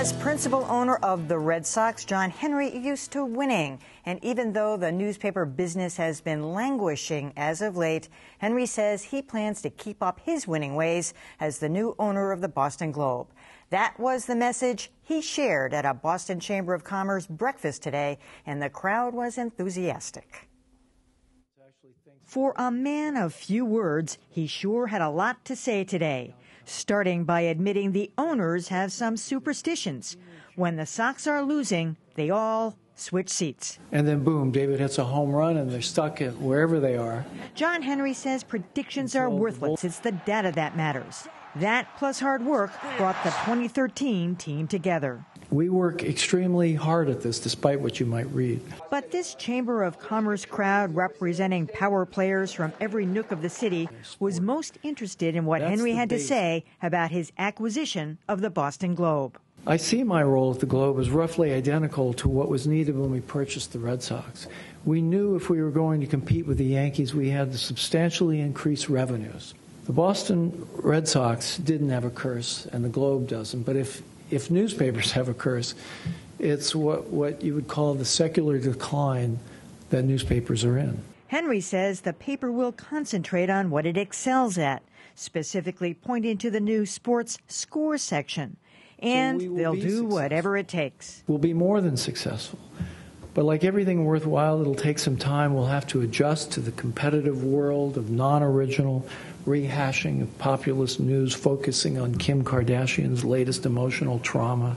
As principal owner of the Red Sox, John Henry used to winning. And even though the newspaper business has been languishing as of late, Henry says he plans to keep up his winning ways as the new owner of the Boston Globe. That was the message he shared at a Boston Chamber of Commerce breakfast today, and the crowd was enthusiastic. For a man of few words, he sure had a lot to say today, starting by admitting the owners have some superstitions. When the Sox are losing, they all switch seats. And then boom, David hits a home run and they're stuck at wherever they are. John Henry says predictions are worthless. It's the data that matters. That plus hard work brought the 2013 team together. We work extremely hard at this, despite what you might read. But this Chamber of Commerce crowd, representing power players from every nook of the city, was most interested in what Henry had to say about his acquisition of the Boston Globe. I see my role at the Globe as roughly identical to what was needed when we purchased the Red Sox. We knew if we were going to compete with the Yankees, we had to substantially increase revenues. The Boston Red Sox didn't have a curse, and the Globe doesn't. But if newspapers have a curse, it's what you would call the secular decline that newspapers are in. Henry says the paper will concentrate on what it excels at, specifically pointing to the new sports score section. And they'll do whatever it takes. We'll be more than successful. But like everything worthwhile, it'll take some time. We'll have to adjust to the competitive world of non-original rehashing of populist news, focusing on Kim Kardashian's latest emotional trauma.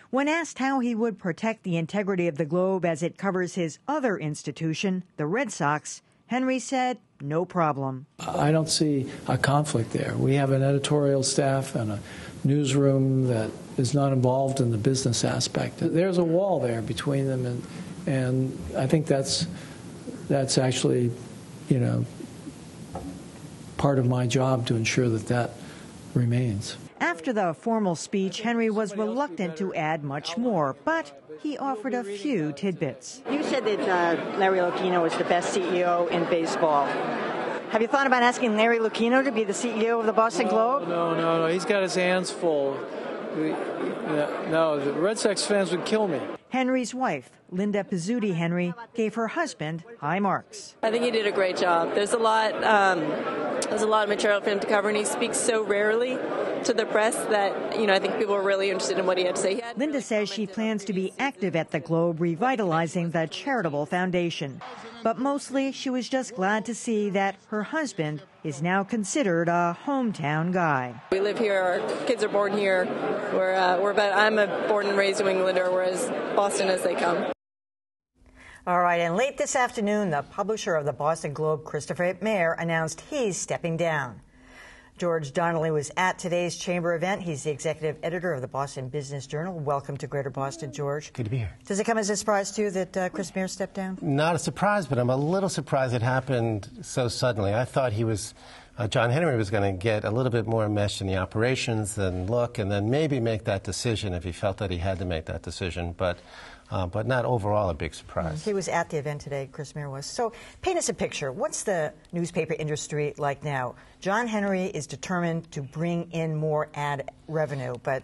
When asked how he would protect the integrity of the Globe as it covers his other institution, the Red Sox, Henry said, no problem. I don't see a conflict there. We have an editorial staff and a newsroom that is not involved in the business aspect. There's a wall there between them, and I think that's actually, part of my job to ensure that remains. After the formal speech, Henry was reluctant to add much more, but he offered a few tidbits. You said that Larry Lucchino is the best CEO in baseball. Have you thought about asking Larry Lucchino to be the CEO of the Boston Globe? No. He's got his hands full. No, the Red Sox fans would kill me. Henry's wife, Linda Pizzuti Henry, gave her husband high marks. I think he did a great job. There's a lot of material for him to cover, and he speaks so rarely to the press that, I think people are really interested in what he had to say. Linda says she plans to be active at the Globe, revitalizing the charitable foundation. But mostly, she was just glad to see that her husband is now considered a hometown guy. We live here. Our kids are born here. I'm born and raised in New Englander, whereas Boston as they come. All right, and late this afternoon, the publisher of the Boston Globe, Christopher Mayer, announced he's stepping down. George Donnelly was at today's chamber event. He's the executive editor of the Boston Business Journal. Welcome to Greater Boston, George. Good to be here. Does it come as a surprise to you that Chris Mayer stepped down? Not a surprise, but I'm a little surprised it happened so suddenly. I thought John Henry was going to get a little bit more enmeshed in the operations and then maybe make that decision if he felt that he had to make that decision. But not overall a big surprise. He was at the event today, Chris Mayer was. So paint us a picture. What's the newspaper industry like now? John Henry is determined to bring in more ad revenue, but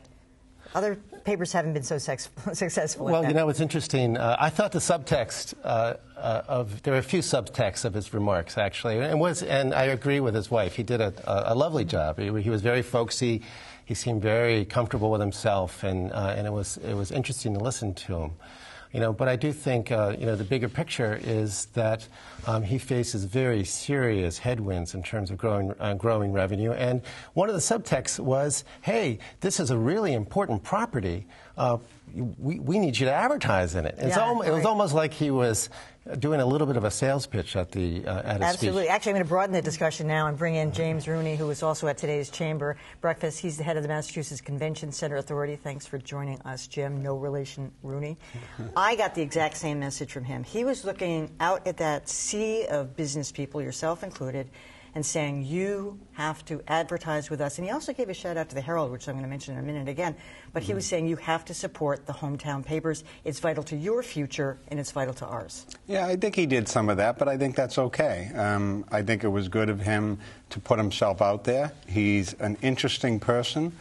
other papers haven't been so successful. Well, it's interesting. I thought the subtext there were a few subtexts of his remarks, actually, and I agree with his wife. He did a lovely job. He was very folksy. He seemed very comfortable with himself, and it was interesting to listen to him. But I do think the bigger picture is that he faces very serious headwinds in terms of growing revenue. And one of the subtexts was, "Hey, this is a really important property. We need you to advertise in it." It was almost like he was doing a little bit of a sales pitch at his Absolutely. speech. Actually, I'm going to broaden the discussion now and bring in James Rooney, who was also at today's chamber breakfast. He's the head of the Massachusetts Convention Center Authority. Thanks for joining us, Jim. No relation, Rooney. I got the exact same message from him. He was looking out at that sea of business people, yourself included, and saying, you have to advertise with us. And he also gave a shout out to the Herald, which I'm going to mention in a minute again. But he was saying you have to support the hometown papers. It's vital to your future, and it's vital to ours. Yeah, I think he did some of that, but I think that's okay. I think it was good of him to put himself out there. He's an interesting person.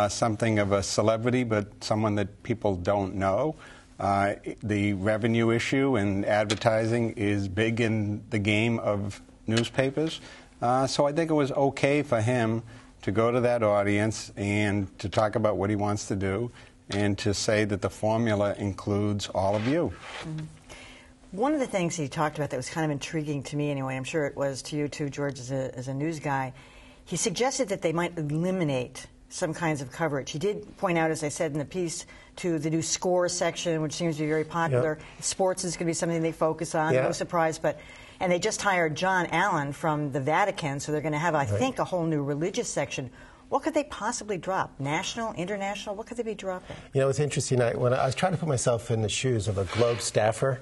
something of a celebrity, but someone that people don't know. The revenue issue and advertising is big in the game of newspapers. So I think it was okay for him to go to that audience and to talk about what he wants to do and to say that the formula includes all of you. Mm-hmm. One of the things he talked about that was kind of intriguing to me anyway, I'm sure it was to you too, George, as a news guy, he suggested that they might eliminate some kinds of coverage. He did point out, as I said in the piece, to the new score section, which seems to be very popular. Yep. Sports is going to be something they focus on, no surprise, and they just hired John Allen from the Vatican, so they're going to have, I think, a whole new religious section. What could they possibly drop? National, international? What could they be dropping? You know, it's interesting. When I was trying to put myself in the shoes of a Globe staffer,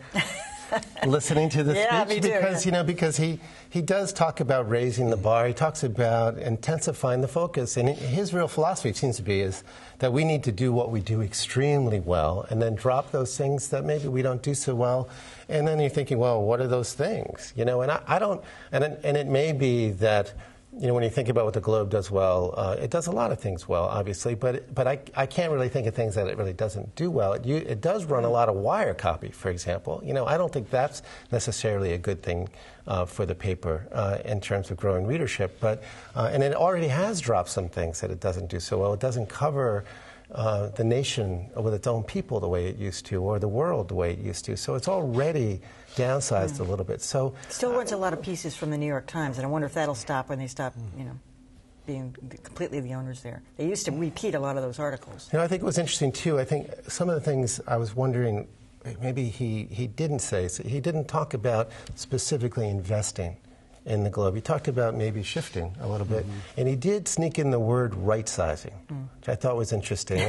listening to the speech, because because he does talk about raising the bar. He talks about intensifying the focus, and his real philosophy seems to be is that we need to do what we do extremely well, and then drop those things that maybe we don't do so well. And then you're thinking, well, what are those things? You know, and I don't, and it may be that. You know, when you think about what the Globe does well, it does a lot of things well, obviously, but I can't really think of things that it really doesn't do well. It does run a lot of wire copy, for example. You know, I don't think that's necessarily a good thing for the paper in terms of growing readership, but and it already has dropped some things that it doesn't do so well. It doesn't cover the nation with its own people the way it used to, or the world the way it used to. So it's already downsized a little bit. So still runs a lot of pieces from the New York Times, and I wonder if that'll stop when they stop, being completely the owners there. They used to repeat a lot of those articles. You know, I think it was interesting too. I think some of the things I was wondering, maybe he didn't say. So he didn't talk about specifically investing in the Globe. He talked about maybe shifting a little bit, and he did sneak in the word right-sizing, which I thought was interesting.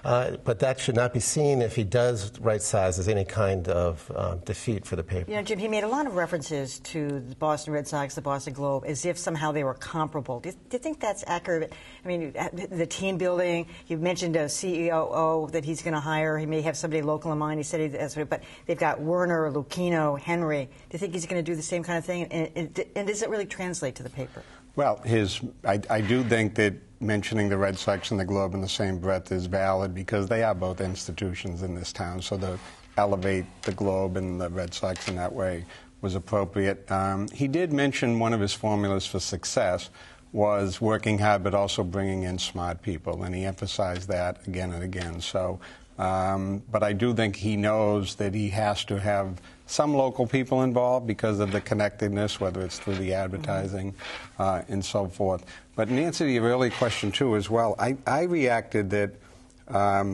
But that should not be seen if he does right-size as any kind of defeat for the paper. You know, Jim, he made a lot of references to the Boston Red Sox, the Boston Globe, as if somehow they were comparable. Do you think that's accurate? I mean, the team building, you mentioned a CEO that he's going to hire. He may have somebody local in mind. He said but they've got Werner, Lucchino, Henry. Do you think he's going to do the same kind of thing? And does it really translate to the paper? Well, I do think that mentioning the Red Sox and the Globe in the same breath is valid because they are both institutions in this town. So to elevate the Globe and the Red Sox in that way was appropriate. He did mention one of his formulas for success was working hard but also bringing in smart people, and he emphasized that again and again. So, but I do think he knows that he has to have some local people involved because of the connectedness, whether it's through the advertising and so forth. But in answer to your earlier question, too, as well, I reacted that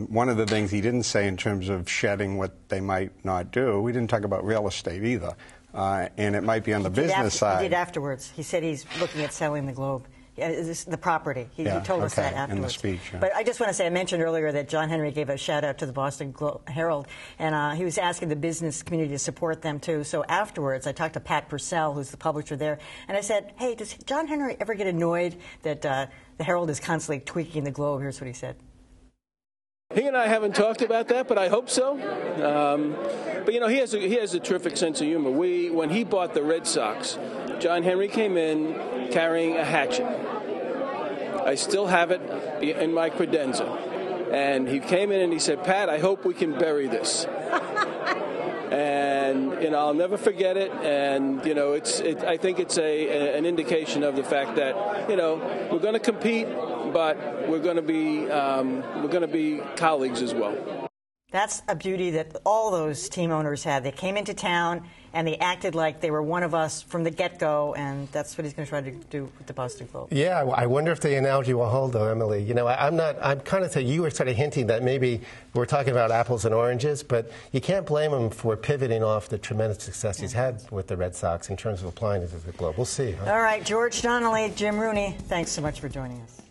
one of the things he didn't say in terms of shedding what they might not do, we didn't talk about real estate either. And it might be on the business side. He did afterwards. He said he's looking at selling the Globe. The property. He told us that afterwards. In the speech. Yeah. But I just want to say, I mentioned earlier that John Henry gave a shout-out to the Boston Herald, and he was asking the business community to support them, too. So afterwards, I talked to Pat Purcell, who's the publisher there, and I said, hey, does John Henry ever get annoyed that the Herald is constantly tweaking the Globe? Here's what he said. He and I haven't talked about that, but I hope so. But, you know, he has a terrific sense of humor. When he bought the Red Sox, John Henry came in carrying a hatchet. I still have it in my credenza. And he came in and he said, Pat, I hope we can bury this. And, you know, I'll never forget it. And, you know, I think it's an indication of the fact that, you know, we're going to compete, but we're going to be colleagues as well. That's a beauty that all those team owners had. They came into town and they acted like they were one of us from the get-go, and that's what he's going to try to do with the Boston Globe. Yeah, I wonder if the analogy will hold, though, Emily. You know, I'm kind of saying you were sort of hinting that maybe we're talking about apples and oranges, but you can't blame him for pivoting off the tremendous success he's had with the Red Sox in terms of applying it to the Globe. We'll see. Huh? All right, George Donnelly, Jim Rooney, thanks so much for joining us.